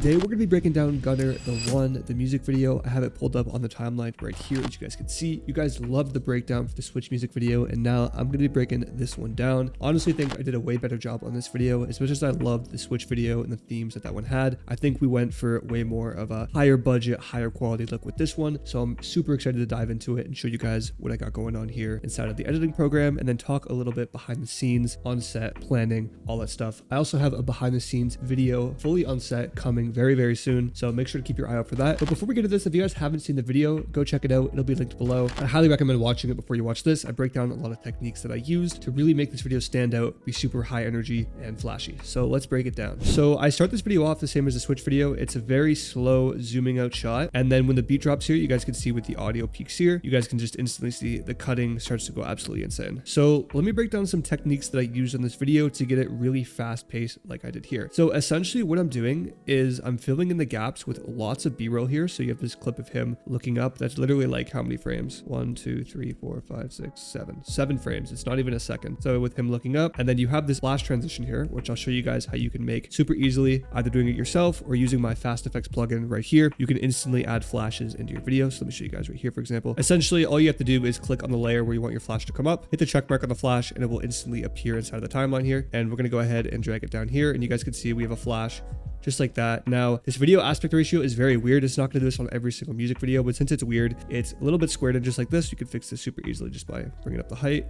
Today we're going to be breaking down Gunnr, the one, the music video. I have it pulled up on the timeline right here, as you guys can see. You guys loved the breakdown for the Switch music video, and now I'm going to be breaking this one down. Honestly, I think I did a way better job on this video. As much as I loved the Switch video and the themes that one had, I think we went for way more of a higher budget, higher quality look with this one. So I'm super excited to dive into it and show you guys what I got going on here inside of the editing program, and then talk a little bit behind the scenes, on set, planning, all that stuff. I also have a behind the scenes video fully on set coming very soon, so make sure to keep your eye out for that. But before we get to this, if you guys haven't seen the video, go check it out. It'll be linked below. I highly recommend watching it before you watch this. I break down a lot of techniques that I used to really make this video stand out, be super high energy and flashy. So let's break it down. So I start this video off the same as the Switch video. It's a very slow zooming out shot, and then when the beat drops here, you guys can see with the audio peaks here, you guys can just instantly see the cutting starts to go absolutely insane. So let me break down some techniques that I used in this video to get it really fast paced like I did here. So essentially what I'm doing is I'm filling in the gaps with lots of b-roll here. So you have this clip of him looking up. That's literally like how many frames? 1, 2, 3, 4, 5, 6, 7. 7 frames. It's not even a second. So with him looking up, and then you have this flash transition here, which I'll show you guys how you can make super easily, either doing it yourself or using my Fast Effects plugin right here. You can instantly add flashes into your video. So let me show you guys right here, for example. Essentially, all you have to do is click on the layer where you want your flash to come up, hit the check mark on the flash, and it will instantly appear inside of the timeline here. And we're going to go ahead and drag it down here, and you guys can see we have a flash just like that. Now, this video aspect ratio is very weird. It's not going to do this on every single music video, but since it's weird, it's a little bit squared in just like this. You can fix this super easily just by bringing up the height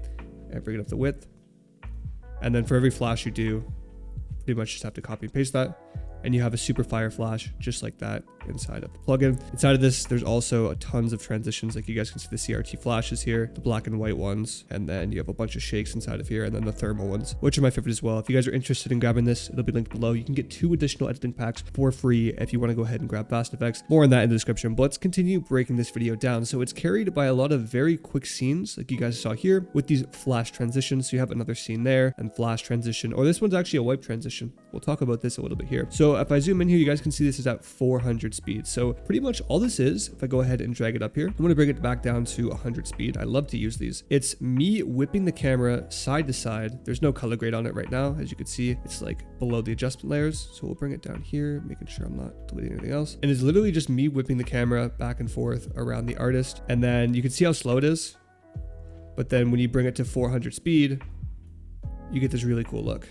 and bringing up the width. And then for every flash you do, pretty much just have to copy and paste that, and you have a super fire flash just like that inside of the plugin. Inside of this, there's also tons of transitions. Like you guys can see the CRT flashes here, the black and white ones, and then you have a bunch of shakes inside of here, and then the thermal ones, which are my favorite as well. If you guys are interested in grabbing this, it'll be linked below. You can get 2 additional editing packs for free if you want to go ahead and grab Fast Effects. More on that in the description, but let's continue breaking this video down. So it's carried by a lot of very quick scenes, like you guys saw here, with these flash transitions. So you have another scene there, and flash transition, or this one's actually a wipe transition. We'll talk about this a little bit here. So if I zoom in here, you guys can see this is at 400 speed. So pretty much all this is, if I go ahead and drag it up here, I'm going to bring it back down to 100 speed. I love to use these. It's me whipping the camera side to side. There's no color grade on it right now. As you can see, it's like below the adjustment layers. So we'll bring it down here, making sure I'm not deleting anything else. And it's literally just me whipping the camera back and forth around the artist. And then you can see how slow it is. But then when you bring it to 400 speed, you get this really cool look.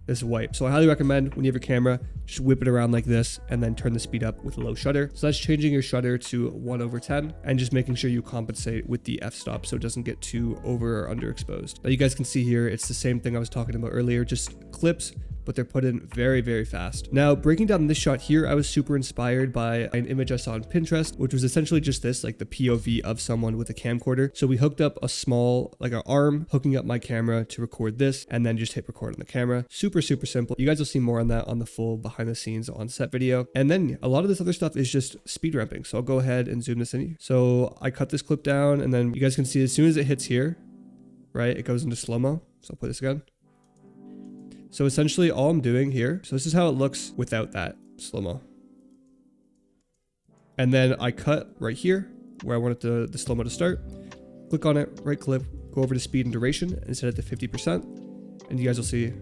This wipe. So I highly recommend when you have your camera, just whip it around like this and then turn the speed up with low shutter. So that's changing your shutter to 1/10 and just making sure you compensate with the f-stop so it doesn't get too over or underexposed. Now you guys can see here, it's the same thing I was talking about earlier, just clips, but they're put in very fast. Now, breaking down this shot here, I was super inspired by an image I saw on Pinterest, which was essentially just this, like the POV of someone with a camcorder. So we hooked up a small, like an arm, hooking up my camera to record this, and then just hit record on the camera. Super simple. You guys will see more on that on the full behind the scenes on set video. And then a lot of this other stuff is just speed ramping. So I'll go ahead and zoom this in. So I cut this clip down, and then you guys can see as soon as it hits here, right, it goes into slow-mo. So I'll play this again. So essentially all I'm doing here, so this is how it looks without that slow-mo. And then I cut right here where I wanted the slow-mo to start. Click on it, right click, go over to speed and duration and set it to 50%. And you guys will see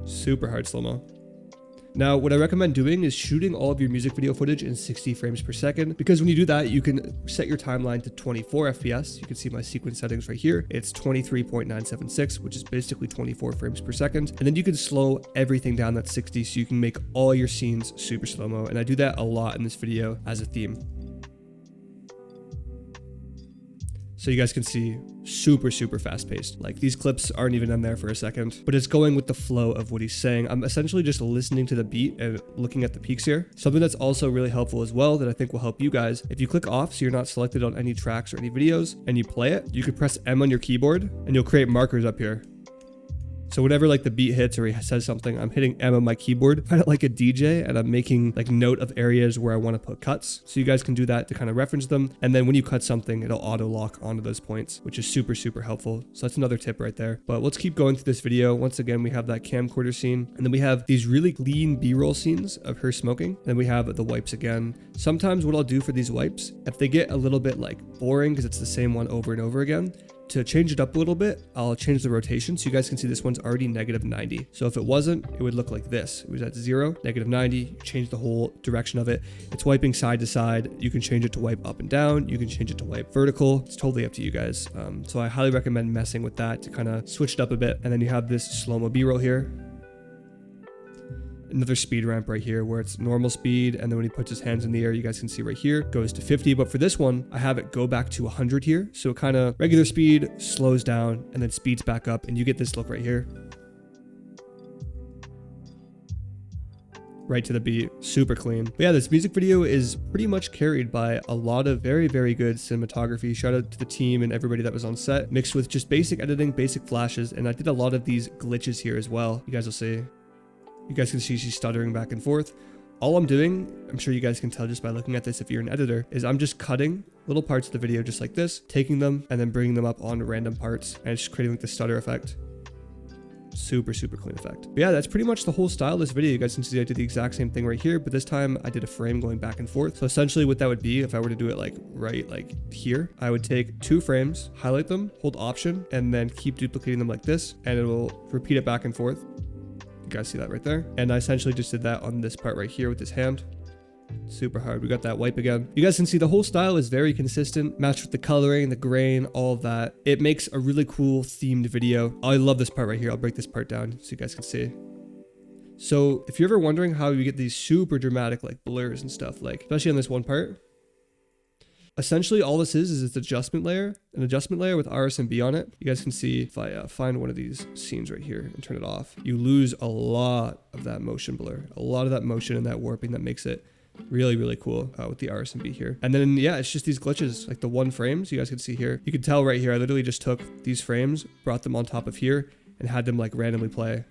super hard slow-mo. Now, what I recommend doing is shooting all of your music video footage in 60 frames per second, because when you do that, you can set your timeline to 24 FPS. You can see my sequence settings right here. It's 23.976, which is basically 24 frames per second. And then you can slow everything down at 60 so you can make all your scenes super slow-mo. And I do that a lot in this video as a theme. So you guys can see super fast paced. Like these clips aren't even in there for a second, but it's going with the flow of what he's saying. I'm essentially just listening to the beat and looking at the peaks here. Something that's also really helpful as well that I think will help you guys. If you click off so you're not selected on any tracks or any videos and you play it, you could press M on your keyboard and you'll create markers up here. So whenever like the beat hits or he says something, I'm hitting M on my keyboard, kind of like a DJ, and I'm making like note of areas where I want to put cuts. So you guys can do that to kind of reference them. And then when you cut something, it'll auto lock onto those points, which is super helpful. So that's another tip right there. But let's keep going through this video. Once again, we have that camcorder scene, and then we have these really clean B-roll scenes of her smoking. Then we have the wipes again. Sometimes what I'll do for these wipes, if they get a little bit like boring because it's the same one over and over again, to change it up a little bit, I'll change the rotation so you guys can see this one's already -90. So if it wasn't, it would look like this. It was at 0, -90, change the whole direction of it. It's wiping side to side. You can change it to wipe up and down. You can change it to wipe vertical. It's totally up to you guys. So I highly recommend messing with that to kind of switch it up a bit. And then you have this slow-mo B-roll here. Another speed ramp right here where it's normal speed, and then when he puts his hands in the air, you guys can see right here, goes to 50. But for this one, I have it go back to 100 here. So it kind of regular speed, slows down, and then speeds back up, and you get this look right here. Right to the beat, super clean. But yeah, this music video is pretty much carried by a lot of very, very good cinematography. Shout out to the team and everybody that was on set, mixed with just basic editing, basic flashes, and I did a lot of these glitches here as well. You guys will see. You guys can see she's stuttering back and forth. All I'm doing, I'm sure you guys can tell just by looking at this if you're an editor, is I'm just cutting little parts of the video just like this, taking them and then bringing them up on random parts and just creating like the stutter effect. Super, super clean effect. But yeah, that's pretty much the whole style of this video. You guys can see I did the exact same thing right here, but this time I did a frame going back and forth. So essentially what that would be, if I were to do it like right like here, I would take 2 frames, highlight them, hold Option, and then keep duplicating them like this, and it will repeat it back and forth. You guys see that right there? And I essentially just did that on this part right here with this hand. Super hard. We got that wipe again. You guys can see the whole style is very consistent, matched with the coloring, the grain, all of that. It makes a really cool themed video. I love this part right here. I'll break this part down so you guys can see. So if you're ever wondering how you get these super dramatic like blurs and stuff, like especially on this one part, essentially all this is its adjustment layer, an adjustment layer with RSMB on it. You guys can see if I find one of these scenes right here and turn it off, you lose a lot of that motion blur, a lot of that motion and that warping that makes it really, really cool with the RSMB here. And then, yeah, it's just these glitches, like the 1 frames you guys can see here. You can tell right here, I literally just took these frames, brought them on top of here and had them like randomly play.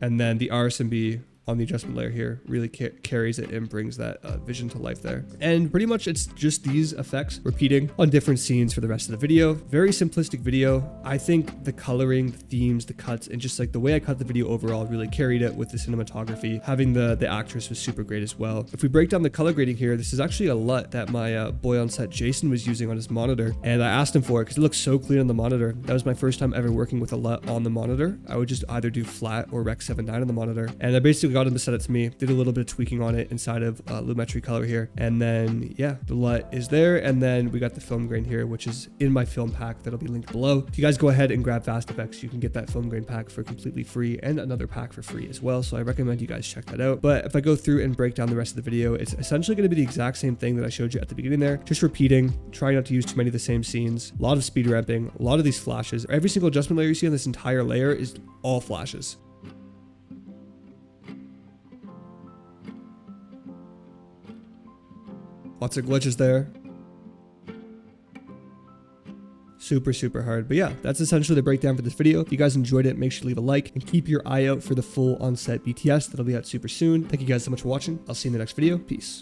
And then the RSMB on the adjustment layer here really carries it and brings that vision to life there. And pretty much it's just these effects repeating on different scenes for the rest of the video. Very simplistic video. I think the coloring, the themes, the cuts, and just like the way I cut the video overall really carried it with the cinematography. Having the actress was super great as well. If we break down the color grading here, this is actually a LUT that my boy on set, Jason, was using on his monitor. And I asked him for it because it looks so clean on the monitor. That was my first time ever working with a LUT on the monitor. I would just either do flat or Rec 7.9 on the monitor. And I basically got him to set it to me, did a little bit of tweaking on it inside of Lumetri color here, and then yeah, the LUT is there, and then we got the film grain here, which is in my film pack that'll be linked below. If you guys go ahead and grab Fast Effects, you can get that film grain pack for completely free and another pack for free as well, so I recommend you guys check that out. But if I go through and break down the rest of the video, it's essentially going to be the exact same thing that I showed you at the beginning there, just repeating, trying not to use too many of the same scenes, a lot of speed ramping, a lot of these flashes. Every single adjustment layer you see on this entire layer is all flashes. Lots of glitches there. Super, super hard. But yeah, that's essentially the breakdown for this video. If you guys enjoyed it, make sure to leave a like and keep your eye out for the full on-set BTS. That'll be out super soon. Thank you guys so much for watching. I'll see you in the next video. Peace.